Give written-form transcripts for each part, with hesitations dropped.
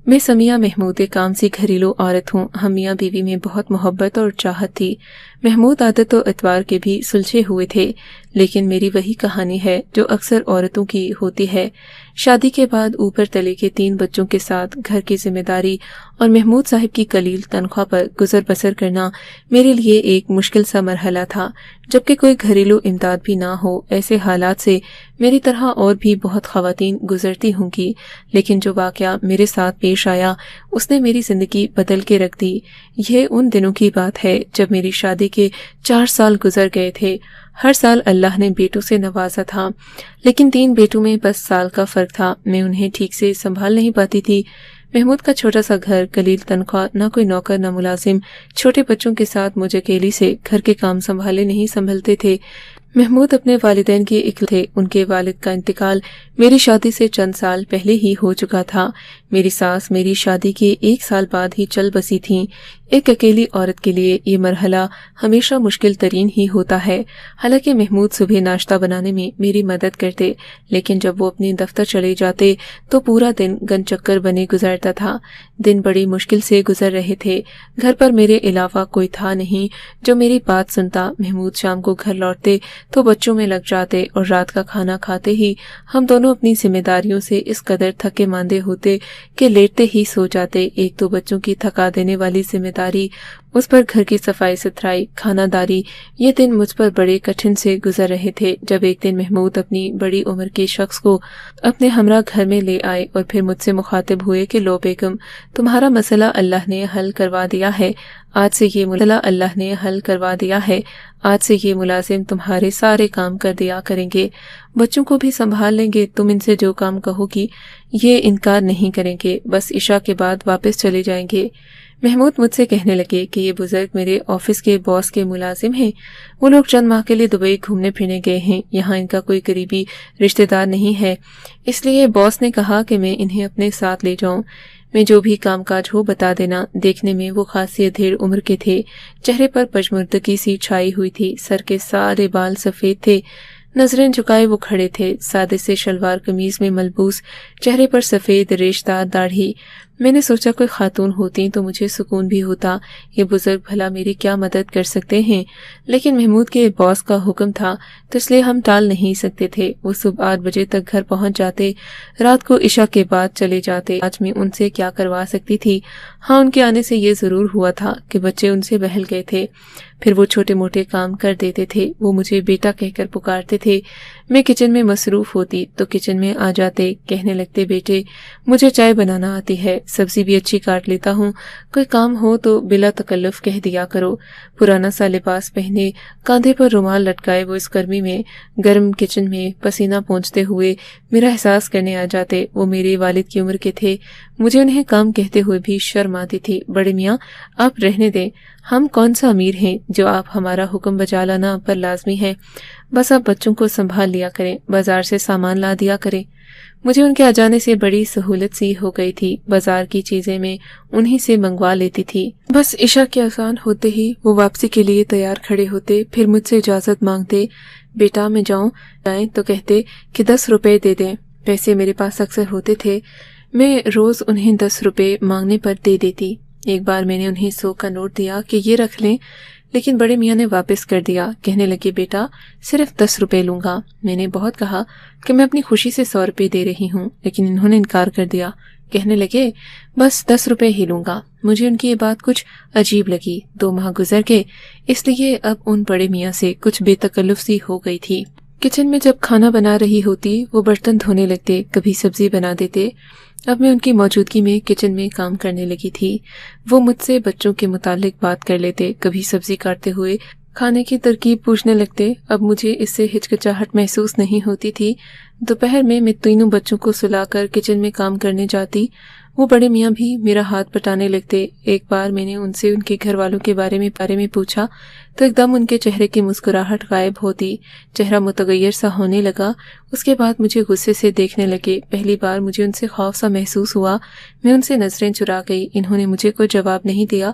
मैं समिया महमूद एक काम सी घरेलू औरत हूँ। हम मियाँ बीवी में बहुत मोहब्बत और चाहत थी। महमूद आदत व इतवार के भी सुलझे हुए थे, लेकिन मेरी वही कहानी है जो अक्सर औरतों की होती है। शादी के बाद ऊपर तले के 3 बच्चों के साथ घर की जिम्मेदारी और महमूद साहब की कलील तनख्वाह पर गुजर बसर करना मेरे लिए एक मुश्किल सा मरहला था, जबकि कोई घरेलू इमदाद भी ना हो। ऐसे हालात से मेरी तरह और भी बहुत ख़वातीन गुजरती होंगी, लेकिन जो वाक़या मेरे साथ पेश आया उसने मेरी ज़िंदगी बदल के रख दी। यह उन दिनों की बात है जब मेरी शादी के 4 साल गुजर गए थे। हर साल अल्लाह ने बेटों से नवाजा था, लेकिन 3 बेटों में बस साल का फ़र्क था। मैं उन्हें ठीक से संभाल नहीं पाती थी। महमूद का छोटा सा घर, कलील तनख्वाह, ना कोई नौकर ना मुलाजिम, छोटे बच्चों के साथ मुझे अकेली से घर के काम संभाले नहीं संभलते थे। महमूद अपने वालिदैन के इकलौते थे। उनके वालिद का इंतकाल मेरी शादी से चंद साल पहले ही हो चुका था। मेरी सास मेरी शादी के 1 साल बाद ही चल बसी थीं। एक अकेली औरत के लिए ये मरहला हमेशा मुश्किल तरीन ही होता है। हालांकि महमूद सुबह नाश्ता बनाने में मेरी मदद करते, लेकिन जब वो अपने दफ्तर चले जाते तो पूरा दिन गन चक्कर बने गुजरता था। दिन बड़ी मुश्किल से गुजर रहे थे। घर पर मेरे अलावा कोई था नहीं जो मेरी बात सुनता। महमूद शाम को घर लौटते तो बच्चों में लग जाते और रात का खाना खाते ही हम दोनों अपनी जिम्मेदारियों से इस कदर थके मांदे होते कि लेटते ही सो जाते। एक तो बच्चों की थका देने वाली जिम्मेदारी, उस पर घर की सफाई सुथराई, खानादारी, ये दिन मुझ पर बड़े कठिन से गुजर रहे थे। जब एक दिन महमूद अपनी बड़ी उम्र के शख्स को अपने हमरा घर में ले आए और फिर मुझसे मुखातिब हुए कि लो बेगम, तुम्हारा मसला अल्लाह ने हल करवा दिया है। आज से ये मसला अल्लाह ने हल करवा दिया है। आज से ये मुलाजिम तुम्हारे सारे काम कर दिया करेंगे, बच्चों को भी संभाल लेंगे। तुम इनसे जो काम कहोगी ये इनकार नहीं करेंगे, बस इशा के बाद वापस चले जाएंगे। महमूद मुझसे कहने लगे कि ये बुजुर्ग मेरे ऑफिस के बॉस के मुलाजिम हैं। वो लोग चंद माह के लिए दुबई घूमने फिरने गए हैं। यहाँ इनका कोई करीबी रिश्तेदार नहीं है, इसलिए बॉस ने कहा कि मैं इन्हें अपने साथ ले जाऊं। मैं जो भी कामकाज हो बता देना। देखने में वो खासी अधेड़ उम्र के थे। चेहरे पर पजमुर्दगी सी छाई हुई थी। सर के सारे बाल सफ़ेद थे। नजरें झुकाए वो खड़े थे। सादे से शलवार कमीज में मलबूस, चेहरे पर सफ़ेद रेशदार दाढ़ी। मैंने सोचा कोई खातून होती तो मुझे सुकून भी होता। ये बुजुर्ग भला मेरी क्या मदद कर सकते हैं, लेकिन महमूद के बॉस का हुक्म था तो इसलिए हम टाल नहीं सकते थे। वो सुबह 8 बजे तक घर पहुंच जाते, रात को इशा के बाद चले जाते। आज मैं उनसे क्या करवा सकती थी। हाँ, उनके आने से ये ज़रूर हुआ था कि बच्चे उनसे बहल गए थे। फिर वो छोटे मोटे काम कर देते थे। वो मुझे बेटा कहकर पुकारते थे। मैं किचन में मसरूफ़ होती तो किचन में आ जाते, कहने लगते, बेटे मुझे चाय बनाना आती है, सब्जी भी अच्छी काट लेता हूँ, कोई काम हो तो बिला तकल्लुफ़ कह दिया करो। पुराना सा लिबास पहने, कांधे पर रुमाल लटकाए वो इस गर्मी में गर्म किचन में पसीना पोंछते हुए मेरा एहसास करने आ जाते। वो मेरे वालिद की उम्र के थे। मुझे उन्हें काम कहते हुए भी शर्म आती थी। बड़े मियाँ, आप रहने दें, हम कौन सा अमीर हैं जो आप हमारा हुक्म बजा लाना आप पर लाजमी है। बस आप बच्चों को संभाल लिया करें, बाजार से सामान ला दिया करें। मुझे उनके आ जाने से बड़ी सहूलत सी हो गई थी। बाजार की चीजें मैं उन्हीं से मंगवा लेती थी। बस इशा के अजान होते ही वो वापसी के लिए तैयार खड़े होते। फिर मुझसे इजाजत मांगते, बेटा मैं जाऊं जाएं तो कहते कि 10 रुपए दे दें। पैसे मेरे पास अक्सर होते थे। मैं रोज उन्हें 10 रुपए मांगने पर दे देती। एक बार मैंने उन्हें 100 का नोट दिया कि ये रख लें, लेकिन बड़े मियाँ ने वापस कर दिया। कहने लगे, बेटा सिर्फ 10 रुपए लूंगा। मैंने बहुत कहा कि मैं अपनी खुशी से 100 रुपए दे रही हूँ, लेकिन इन्होंने इनकार कर दिया। कहने लगे, बस 10 रुपए ही लूंगा। मुझे उनकी ये बात कुछ अजीब लगी। 2 माह गुजर गए, इसलिए अब उन बड़े मियाँ से कुछ बेतकल्लुफ़ सी हो गई थी। किचन में जब खाना बना रही होती वो बर्तन धोने लगते, कभी सब्जी बना देते। अब मैं उनकी मौजूदगी में किचन में काम करने लगी थी। वो मुझसे बच्चों के मुतालिक बात कर लेते, कभी सब्जी काटते हुए खाने की तरकीब पूछने लगते। अब मुझे इससे हिचकिचाहट महसूस नहीं होती थी। दोपहर में मैं तीनों बच्चों को सुलाकर किचन में काम करने जाती। वो बड़े मियाँ भी मेरा हाथ पटाने लगते। एक बार मैंने उनसे उनके घर वालों के बारे में पूछा तो एकदम उनके चेहरे की मुस्कुराहट गायब होती। चेहरा मुतगैर सा होने लगा। उसके बाद मुझे गुस्से से देखने लगे। पहली बार मुझे उनसे खौफ सा महसूस हुआ। मैं उनसे नजरें चुरा गई। इन्होंने मुझे कोई जवाब नहीं दिया,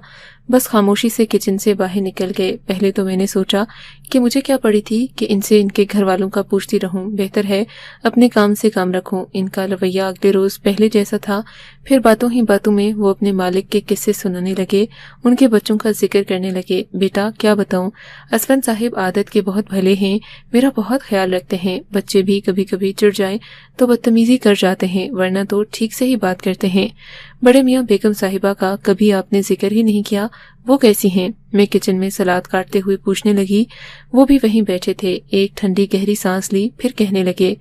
बस खामोशी से किचन से बाहर निकल गए। पहले तो मैंने सोचा कि मुझे क्या पड़ी थी कि इनसे इनके घर वालों का पूछती रहूं। बेहतर है अपने काम से काम रखूं। इनका रवैया अगले रोज पहले जैसा था। फिर बातों ही बातों में वो अपने मालिक के किस्से सुनाने लगे, उनके बच्चों का जिक्र करने लगे। बेटा क्या बताऊं, असफंद साहिब आदत के बहुत भले हैं, मेरा बहुत ख्याल रखते हैं। बच्चे भी कभी कभी चिढ़ जाएं तो बदतमीजी कर जाते हैं, वरना तो ठीक से ही बात करते हैं। बड़े मियाँ बेगम साहिबा का कभी आपने जिक्र ही नहीं किया, वो कैसी हैं? मैं किचन में सलाद काटते हुए पूछने लगी। वो भी वहीं बैठे थे। एक ठंडी गहरी सांस ली, फिर कहने लगे,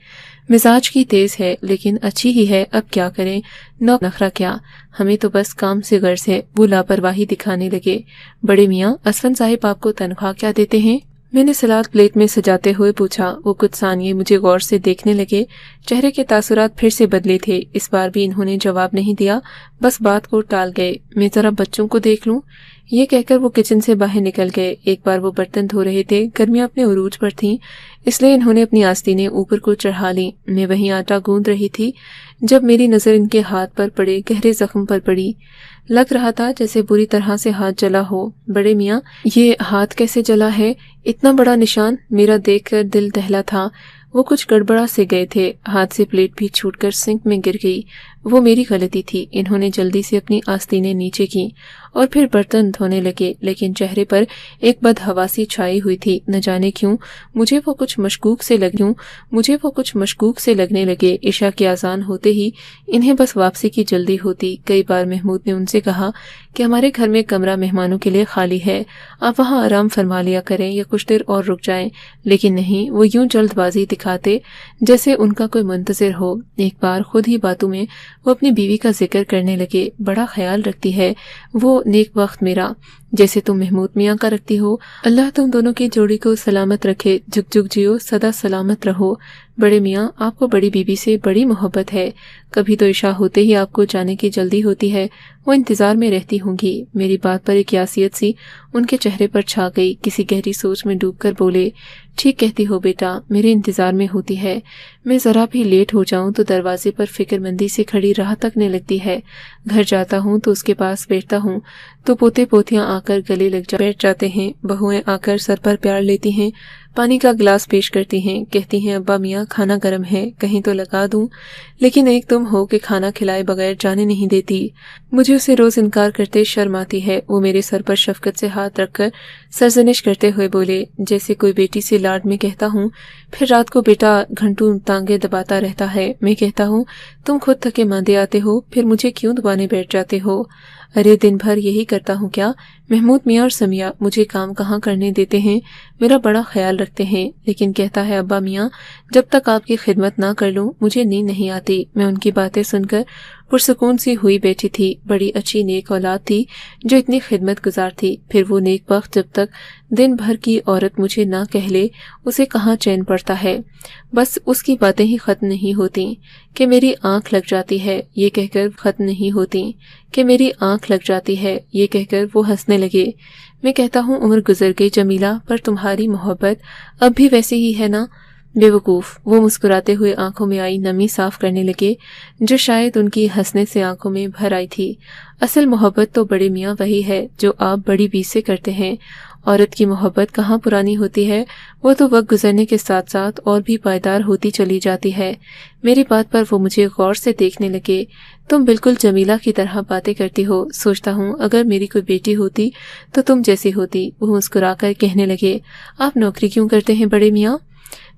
मिजाज की तेज है लेकिन अच्छी ही है, अब क्या करें, नखरा क्या, हमें तो बस काम से गर्ज है। वो लापरवाही दिखाने लगे। बड़े मियाँ असफंद साहिब आपको तनख्वाह क्या देते हैं? मैंने सलाद प्लेट में सजाते हुए पूछा। वो कुछ सानिये मुझे गौर से देखने लगे। चेहरे के तासुरात फिर से बदले थे। इस बार भी इन्होंने जवाब नहीं दिया, बस बात को टाल गए। मैं जरा बच्चों को देख लूं, ये कहकर वो किचन से बाहर निकल गए। एक बार वो बर्तन धो रहे थे, गर्मियां अपने उरूज पर थीं, इसलिए इन्होंने अपनी आस्तीनें ऊपर को चढ़ा ली। मैं वहीं आटा गूंद रही थी जब मेरी नजर इनके हाथ पर पड़े गहरे जख्म पर पड़ी। लग रहा था जैसे बुरी तरह से हाथ जला हो। बड़े मियाँ, ये हाथ कैसे जला है? इतना बड़ा निशान? मेरा देखकर दिल दहला था। वो कुछ गड़बड़ा से गए थे। हाथ से प्लेट भी छूटकर सिंक में गिर गई। वो मेरी गलती थी। इन्होंने जल्दी से अपनी आस्तीनें नीचे की और फिर बर्तन धोने लगे, लेकिन चेहरे पर एक बदहवासी छाई हुई थी। न जाने क्यों मुझे वो कुछ मशकूक से लगने लगे। इशा की आजान होते ही इन्हें बस वापसी की जल्दी होती। कई बार महमूद ने उनसे कहा कि हमारे घर में कमरा मेहमानों के लिए खाली है, आप वहाँ आराम फरमा लिया करें या कुछ देर और रुक जाएं, लेकिन नहीं, वो यूं जल्दबाजी दिखाते जैसे उनका कोई मुंतजिर हो। एक बार खुद ही बातों में वो अपनी बीवी का जिक्र करने लगे। बड़ा ख्याल रखती है वो, नेक वक्त मेरा, जैसे तुम महमूद मियाँ का रखती हो। अल्लाह तुम दोनों की जोड़ी को सलामत रखे, जुग जुग जियो, सदा सलामत रहो। बड़े मियाँ, आपको बड़ी बीबी से बड़ी मोहब्बत है। कभी तो इशा होते ही आपको जाने की जल्दी होती है, वो इंतजार में रहती होंगी। मेरी बात पर एक यासियत सी उनके चेहरे पर छा गई। किसी गहरी सोच में डूबकर बोले, ठीक कहती हो बेटा, मेरे इंतजार में होती है। मैं जरा भी लेट हो जाऊं तो दरवाजे पर फिक्रमंदी से खड़ी राह तकने लगती है। घर जाता हूं तो उसके पास बैठता हूं तो पोते पोतियां आकर गले बैठ जाते हैं। बहुएं आकर सर पर प्यार लेती हैं, पानी का गिलास पेश करती हैं, कहती हैं अब्बा मियाँ खाना गर्म है, कहीं तो लगा दूं, लेकिन एक तुम हो कि खाना खिलाए बगैर जाने नहीं देती। मुझे उसे रोज इनकार करते शर्म आती है। वो मेरे सर पर शफकत से हाथ रखकर सरजनिश करते हुए बोले, जैसे कोई बेटी से लाड में कहता हूँ। फिर रात को बेटा घंटों टांगे दबाता रहता है। मैं कहता हूँ तुम खुद थके मांदे आते हो, फिर मुझे क्यों दबाने बैठ जाते हो? अरे दिन भर यही करता हूँ क्या? महमूद मियाँ और समिया मुझे काम कहाँ करने देते हैं, मेरा बड़ा ख्याल रखते हैं, लेकिन कहता है अब्बा मियाँ जब तक आपकी खिदमत ना कर लूँ मुझे नींद नहीं आती। मैं उनकी बातें सुनकर पुरसुकून सी हुई बैठी थी। बड़ी अच्छी नेक औलाद थी जो इतनी खिदमत गुजार थी। फिर वो नेक वक्त जब तक दिन भर की औरत मुझे ना कह ले उसे कहाँ चैन पड़ता है। बस उसकी बातें ही खत्म नहीं होती कि मेरी आंख लग जाती है, ये कहकर खत्म नहीं होती कि मेरी आंख लग जाती है, ये कहकर वो हंसने लगे। मैं कहता हूँ उम्र गुजर गई जमीला, पर तुम्हारी मोहब्बत अब भी वैसी ही है ना? बेवकूफ, वो मुस्कुराते हुए आंखों में आई नमी साफ करने लगे जो शायद उनकी हंसने से आंखों में भर आई थी। असल मोहब्बत तो बड़े मियाँ वही है जो आप बड़ी बीवी से करते हैं। औरत की मोहब्बत कहाँ पुरानी होती है, वो तो वक्त गुजरने के साथ साथ और भी पायदार होती चली जाती है। मेरी बात पर वो मुझे गौर से देखने लगे। तुम बिल्कुल जमीला की तरह बातें करती हो, सोचता हूँ अगर मेरी कोई बेटी होती तो तुम जैसी होती। वो मुस्कुराकर कहने लगे, आप नौकरी क्यों करते हैं बड़े मियाँ?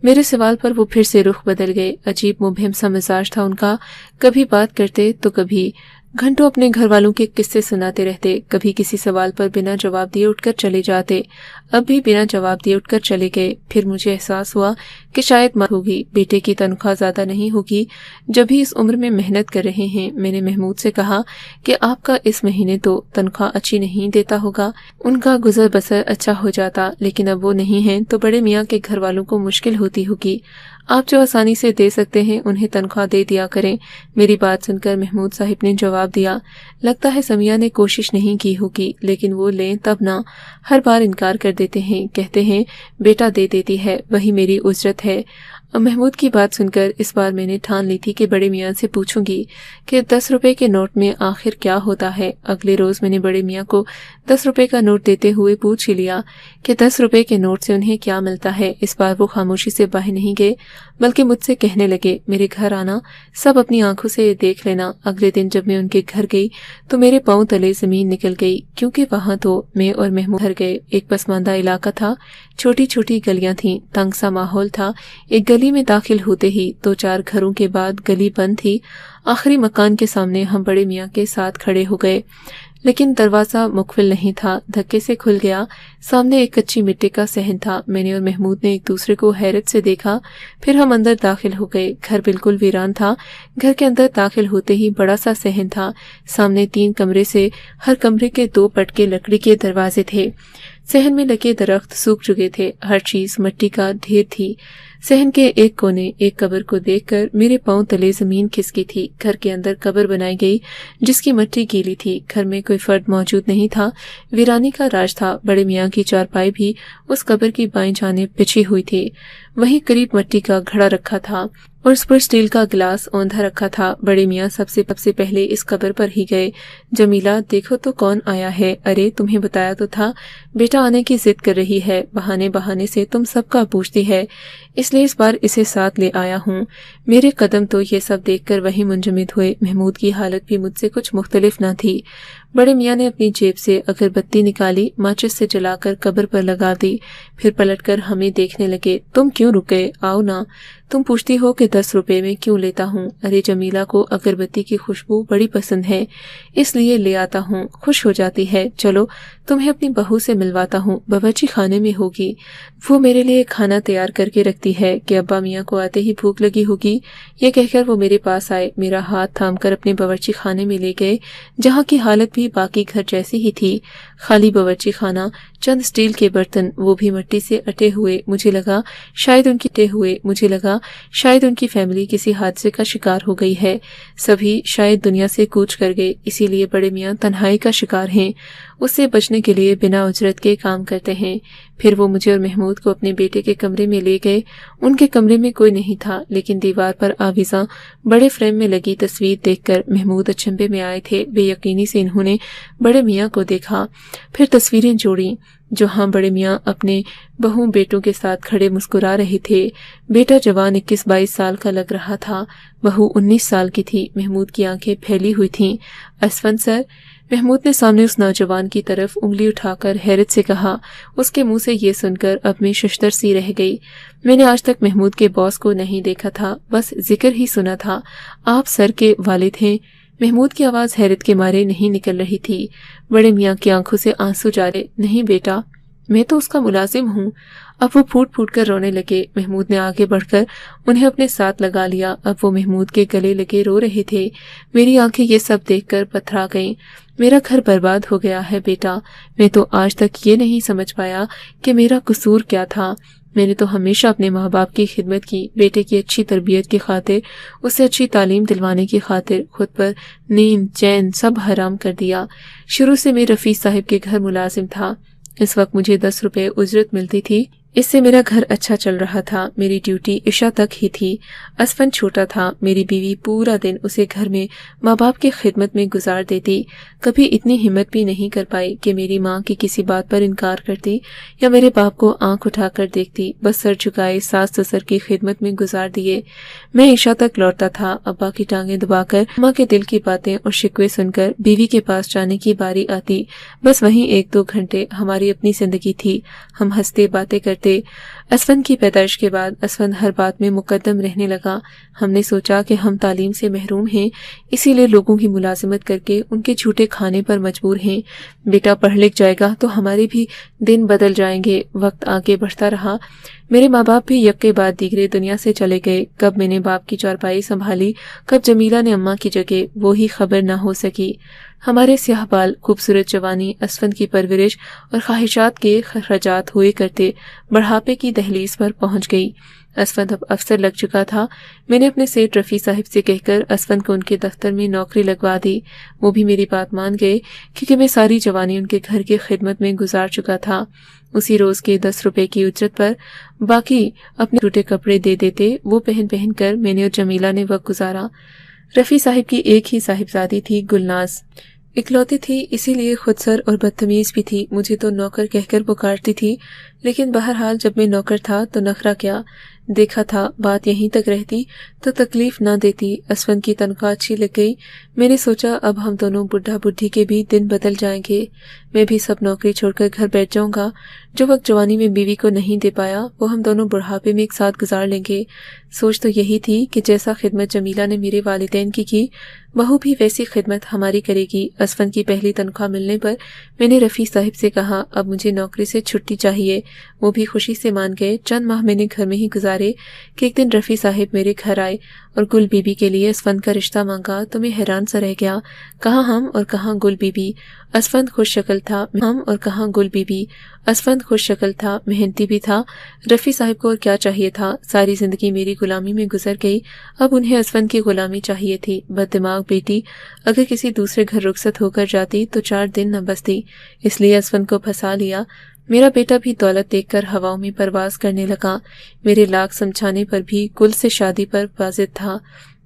मेरे सवाल पर वो फिर से रुख बदल गए। अजीब मुबहिम सा मिजाज था उनका, कभी बात करते तो कभी घंटों अपने घर वालों के किस्से सुनाते रहते। कभी किसी सवाल पर बिना जवाब दिए उठकर चले जाते, अब भी बिना जवाब दिए उठकर चले गए। फिर मुझे एहसास हुआ कि शायद मत होगी, बेटे की तनख्वाह ज्यादा नहीं होगी, जब भी इस उम्र में मेहनत कर रहे हैं। मैंने महमूद से कहा कि आपका इस महीने तो तनख्वाह अच्छी नहीं देता होगा, उनका गुजर बसर अच्छा हो जाता, लेकिन अब वो नहीं है तो बड़े मियाँ के घर वालों को मुश्किल होती होगी। आप जो आसानी से दे सकते हैं उन्हें तनख्वाह दे दिया करें। मेरी बात सुनकर महमूद साहिब ने जवाब दिया, लगता है समिया ने कोशिश नहीं की होगी, लेकिन वो लें तब ना, हर बार इनकार कर देते हैं, कहते हैं बेटा दे देती है, वही मेरी उजरत है। और महमूद की बात सुनकर इस बार मैंने ठान ली थी कि बड़े मियाँ से पूछूंगी कि 10 रुपए के नोट में आखिर क्या होता है। अगले रोज मैंने बड़े मियाँ को 10 रुपए का नोट देते हुए पूछ ही लिया कि 10 रुपए के नोट से उन्हें क्या मिलता है। इस बार वो खामोशी से बाहर नहीं गए, बल्कि मुझसे कहने लगे, मेरे घर आना, सब अपनी आंखों से देख लेना। अगले दिन जब मैं उनके घर गई तो मेरे पांव तले जमीन निकल गई, क्योंकि वहां तो मैं और महमूद घर गए। एक पसमानदा इलाका था, छोटी छोटी गलियां थीं, तंग सा माहौल था। एक गली में दाखिल होते ही 2-4 घरों के बाद गली बंद थी। आखिरी मकान के सामने हम बड़े मियाँ के साथ खड़े हो गए, लेकिन दरवाज़ा मुकफिल नहीं था, धक्के से खुल गया। सामने एक कच्ची मिट्टी का सहन था। मैंने और महमूद ने एक दूसरे को हैरत से देखा, फिर हम अंदर दाखिल हो गए। घर बिल्कुल वीरान था। घर के अंदर दाखिल होते ही बड़ा सा सहन था। सामने 3 कमरे से हर कमरे के 2 पटके लकड़ी के दरवाजे थे। सहन में लगे दरख्त सूख चुके थे, हर चीज मिट्टी का ढेर थी। सहन के एक कोने एक कब्र को देखकर मेरे पांव तले जमीन खिसकी थी। घर के अंदर कब्र बनाई गई जिसकी मिट्टी गीली थी। घर में कोई फर्द मौजूद नहीं था। वीरानी का राज था। बड़े मियाँ की चारपाई भी उस कब्र की बाईं जानिब बिछी हुई थी। वहीं करीब मिट्टी का घड़ा रखा था और उस पर स्टील का गिलास औंधा रखा था। बड़े मियाँ सबसे पहले इस कब्र पर ही गए। जमीला, देखो तो कौन आया है। अरे तुम्हें बताया तो था, बेटा आने की जिद कर रही है। बहाने बहाने से तुम सबका पूछती है, इसलिए इस बार इसे साथ ले आया हूँ। मेरे कदम तो ये सब देखकर वहीं मुंजमद हुए। महमूद की हालत भी मुझसे कुछ मुख्तलिफ न थी। बड़े मियाँ ने अपनी जेब से अगरबत्ती निकाली, माचिस से जलाकर कब्र पर लगा दी, फिर पलटकर हमें देखने लगे। तुम क्यों रुके? आओ ना। तुम पूछती हो कि 10 रुपए में क्यों लेता हूँ? अरे जमीला को अगरबत्ती की खुशबू बड़ी पसंद है, इसलिए ले आता हूँ। खुश हो जाती है। चलो तुम्हें अपनी बहू से मिलवाता हूँ, बावर्ची खाने में होगी। वो मेरे लिए खाना तैयार करके रखती है कि अब्बा मियाँ को आते ही भूख लगी होगी। ये कहकर वो मेरे पास आए, मेरा हाथ थामकर अपने बावर्ची खाने में ले गए, जहाँ की हालत भी बाकी घर जैसी ही थी। खाली बावर्ची खाना, चंद स्टील के बर्तन, वो भी मिट्टी से अटे हुए। मुझे लगा शायद उनकी फैमिली किसी हादसे का शिकार हो गई है। सभी शायद दुनिया से कूच कर गए, इसीलिए बड़े मियाँ तन्हाई का शिकार हैं। उससे बचने के लिए बिना उजरत के काम करते हैं। फिर वो मुझे और महमूद को अपने बेटे के कमरे में ले गए। उनके कमरे में कोई नहीं था, लेकिन दीवार पर आविज़ां बड़े फ्रेम में लगी तस्वीर देखकर महमूद अचंभे में आए थे। बेयकीनी से इन्होंने बड़े मियाँ को देखा, फिर तस्वीरें जोड़ी जहाँ बड़े मियाँ अपने बहू बेटों के साथ खड़े मुस्कुरा रहे थे। बेटा जवान 21-22 साल का लग रहा था, बहू 19 साल की थी। महमूद की आंखें फैली हुई थीं। असफन सर, महमूद ने सामने उस नौजवान की तरफ उंगली उठाकर हैरत से कहा। उसके मुंह से ये सुनकर अब मैं शशदर सी रह गई। मैंने आज तक महमूद के बॉस को नहीं देखा था, बस जिक्र ही सुना था। आप सर के वालिद हैं? महमूद की आवाज़ हैरत के मारे नहीं निकल रही थी। बड़े मियाँ की आंखों से आंसू जा रहे। नहीं बेटा, मैं तो उसका मुलाजिम हूँ। अब वो फूट फूट कर रोने लगे। महमूद ने आगे बढ़कर उन्हें अपने साथ लगा लिया। अब वो महमूद के गले लगे रो रहे थे। मेरी आंखें ये सब देखकर पथरा गईं। मेरा घर बर्बाद हो गया है बेटा। मैं तो आज तक ये नहीं समझ पाया कि मेरा कसूर क्या था। मैंने तो हमेशा अपने माँ बाप की खिदमत की, बेटे की अच्छी तरबियत की खातिर, उसे अच्छी तालीम दिलवाने की खातिर खुद पर नींद चैन सब हराम कर दिया। शुरू से मैं रफ़ी साहिब के घर मुलाजिम था। इस वक्त मुझे 10 रुपए उजरत मिलती थी। इससे मेरा घर अच्छा चल रहा था। मेरी ड्यूटी इशा तक ही थी। असफन छोटा था। मेरी बीवी पूरा दिन उसे घर में माँ बाप की खिदमत में गुजार देती। कभी इतनी हिम्मत भी नहीं कर पाई कि मेरी माँ की किसी बात पर इनकार करती या मेरे बाप को आंख उठाकर देखती। बस सर झुकाए सास ससुर की खिदमत में गुजार दिए। मैं इशा तक लौटता था। अब्बा की टांगें दबाकर माँ के दिल की बातें और शिकवे सुनकर बीवी के पास जाने की बारी आती। बस वहीं 1-2 घंटे हमारी अपनी जिंदगी थी। हम हंसते बातें करते। असफन की पैदाइश के बाद असफन हर बात में मुकद्दम रहने लगा। हमने सोचा कि हम तालीम से महरूम हैं, इसीलिए लोगों की मुलाजिमत करके उनके झूठे खाने पर मजबूर हैं। बेटा पढ़ लिख जाएगा तो हमारे भी दिन बदल जाएंगे। वक्त आगे बढ़ता रहा। मेरे माँ बाप भी यक के बाद दीगरे दुनिया से चले गए। कब मैंने बाप की चारपाई संभाली, कब जमीला ने अम्मा की जगह, वो ही खबर न हो सकी। हमारे स्याह बाल, खूबसूरत जवानी, असफन की परवरिश और ख्वाहिशात के खराजात हुए करते बुढ़ापे की दहलीज पर पहुंच गई। اسفند اب افسر لگ چکا تھا۔ میں نے اپنے سیٹ رفیع صاحب سے کہہ کر اسفند کو ان کے دفتر میں نوکری لگوا دی۔ وہ بھی میری بات مان گئے کیونکہ میں ساری جوانی ان کے گھر کی خدمت میں گزار چکا تھا۔ اسی روز کے 10 روپے کی اجرت پر باقی اپنے ٹوٹے کپڑے دے دیتے۔ وہ پہن پہن کر میں نے اور جمیلہ نے وقت گزارا۔ رفیع صاحب کی ایک ہی صاحبزادی تھی، گلناز، اکلوتی تھی، اسی لیے خود سر اور بدتمیز بھی تھی۔ مجھے تو نوکر کہہ کر پکارتی تھی، لیکن بہرحال جب میں نوکر تھا تو نخرہ کیا، دیکھا تھا بات یہیں تک رہتی تو تکلیف نہ دیتی۔ اسفند کی تنخواہ اچھی لگ گئی۔ میں نے سوچا اب ہم دونوں بڈھا بڈھی کے بھی دن بدل جائیں گے۔ میں بھی سب نوکری چھوڑ کر گھر بیٹھ جاؤں گا۔ جو وقت جوانی میں بیوی کو نہیں دے پایا وہ ہم دونوں بڑھاپے میں ایک ساتھ گزار لیں گے۔ سوچ تو یہی تھی کہ جیسا خدمت جمیلہ نے میرے والدین کی بہو بھی ویسی خدمت ہماری کرے گی۔ اسفند کی پہلی تنخواہ ملنے پر میں نے رفیع صاحب سے کہا اب مجھے نوکری سے چھٹی چاہیے۔ وہ بھی خوشی سے مان گئے۔ چند ماہ میں نے گھر میں ہی گزارے کہ ایک دن رفیع صاحب میرے گھر آئے اور گل بی بی کے لیے اسفند کا رشتہ مانگا تو میں حیران سا رہ گیا، کہاں ہم اور کہاں گل بی بی۔ اسفند خوش شکل تھا، ہم اور کہاں گل بی بی۔ اسفند خوش شکل تھا، محنتی بھی تھا۔ رفیع صاحب کو اور کیا چاہیے تھا؟ ساری زندگی میری غلامی میں گزر گئی، اب انہیں اسفند کی غلامی چاہیے تھی۔ بد دماغ بیٹی اگر کسی دوسرے گھر رخصت ہو کر جاتی تو 4 دن نہ بستی، اس لیے اسفند کو پھنسا لیا۔ میرا بیٹا بھی دولت دیکھ کر ہواؤں میں پرواز کرنے لگا، میرے لاکھ سمجھانے پر بھی گل سے شادی پر واضح تھا۔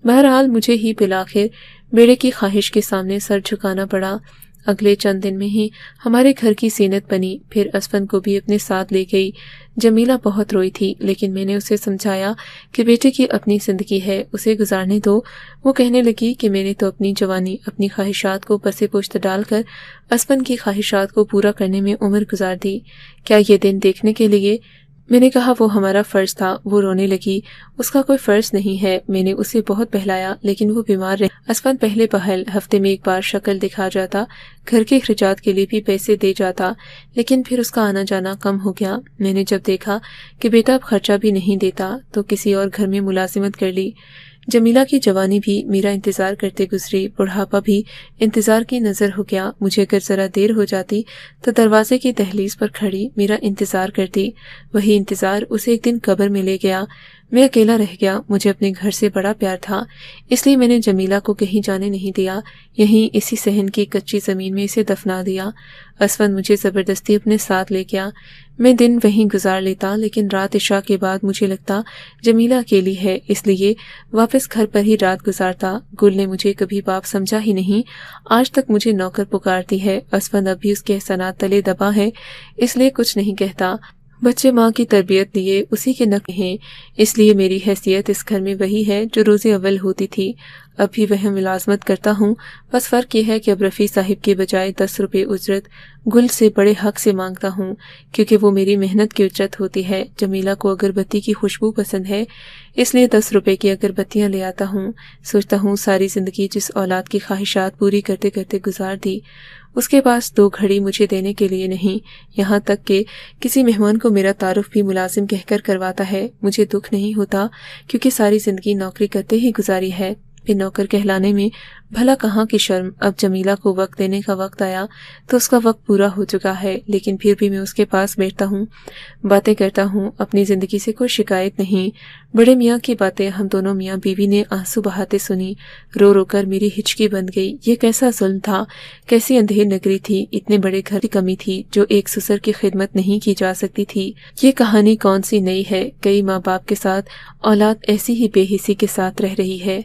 بہرحال مجھے ہی بالآخر بیڑے کی خواہش کے سامنے سر جھکانا پڑا۔ اگلے چند دن میں ہی ہمارے گھر کی زینت بنی، پھر اسفند کو بھی اپنے ساتھ لے گئی۔ جمیلہ بہت روئی تھی، لیکن میں نے اسے سمجھایا کہ بیٹے کی اپنی زندگی ہے، اسے گزارنے دو۔ وہ کہنے لگی کہ میں نے تو اپنی جوانی اپنی خواہشات کو پس پشت ڈال کر اسفند کی خواہشات کو پورا کرنے میں عمر گزار دی، کیا یہ دن دیکھنے کے لیے؟ میں نے کہا وہ ہمارا فرض تھا۔ وہ رونے لگی، اس کا کوئی فرض نہیں ہے۔ میں نے اسے بہت بہلایا لیکن وہ بیمار رہی۔ اسفند پہلے پہل ہفتے میں ایک بار شکل دکھا جاتا، گھر کے اخراجات کے لیے بھی پیسے دے جاتا، لیکن پھر اس کا آنا جانا کم ہو گیا۔ میں نے جب دیکھا کہ بیٹا اب خرچہ بھی نہیں دیتا تو کسی اور گھر میں ملازمت کر لی۔ جمیلہ کی جوانی بھی میرا انتظار کرتے گزری، بڑھاپا بھی انتظار کی نظر ہو گیا۔ مجھے اگر ذرا دیر ہو جاتی تو دروازے کی دہلیز پر کھڑی میرا انتظار کرتی۔ وہی انتظار اسے ایک دن قبر میں لے گیا۔ میں اکیلا رہ گیا۔ مجھے اپنے گھر سے بڑا پیار تھا، اس لیے میں نے جمیلہ کو کہیں جانے نہیں دیا، یہیں اسی صحن کی کچی زمین میں اسے دفنا دیا۔ اسفند مجھے زبردستی اپنے ساتھ لے گیا۔ میں دن وہیں گزار لیتا، لیکن رات عشاء کے بعد مجھے لگتا جمیلہ اکیلی ہے، اس لیے واپس گھر پر ہی رات گزارتا۔ گل نے مجھے کبھی باپ سمجھا ہی نہیں، آج تک مجھے نوکر پکارتی ہے۔ اسفند اب بھی اس کے احسانات تلے دبا ہے، اس لیے کچھ نہیں کہتا۔ بچے ماں کی تربیت لیے اسی کے نقل ہیں، اس لیے میری حیثیت اس گھر میں وہی ہے جو روز اول ہوتی تھی۔ اب بھی وہ ملازمت کرتا ہوں، بس فرق یہ ہے کہ اب رفیع صاحب کے بجائے 10 روپے اجرت گل سے بڑے حق سے مانگتا ہوں، کیونکہ وہ میری محنت کی اجرت ہوتی ہے۔ جمیلہ کو اگربتی کی خوشبو پسند ہے، اس لیے 10 روپے کی اگربتیاں لے آتا ہوں۔ سوچتا ہوں ساری زندگی جس اولاد کی خواہشات پوری کرتے کرتے گزار دی، اس کے پاس 2 گھڑی مجھے دینے کے لیے نہیں، یہاں تک کہ کسی مہمان کو میرا تعارف بھی ملازم کہہ کر کرواتا ہے۔ مجھے دکھ نہیں ہوتا کیونکہ ساری زندگی نوکری کرتے ہی گزاری ہے، پھر نوکر کہلانے میں بھلا کہاں کی شرم۔ اب جمیلہ کو وقت دینے کا وقت آیا تو اس کا وقت پورا ہو چکا ہے، لیکن پھر بھی میں اس کے پاس بیٹھتا ہوں، باتیں کرتا ہوں، اپنی زندگی سے کوئی شکایت نہیں۔ بڑے میاں کی باتیں ہم دونوں میاں بیوی نے آنسو بہاتے سنی، رو رو کر میری ہچکی بن گئی۔ یہ کیسا ظلم تھا، کیسی اندھیر نگری تھی، اتنے بڑے گھر کی کمی تھی جو ایک سسر کی خدمت نہیں کی جا سکتی تھی۔ یہ کہانی کون سی نئی ہے، کئی ماں باپ کے ساتھ اولاد ایسی ہی بے حسی کے ساتھ رہ رہی ہے۔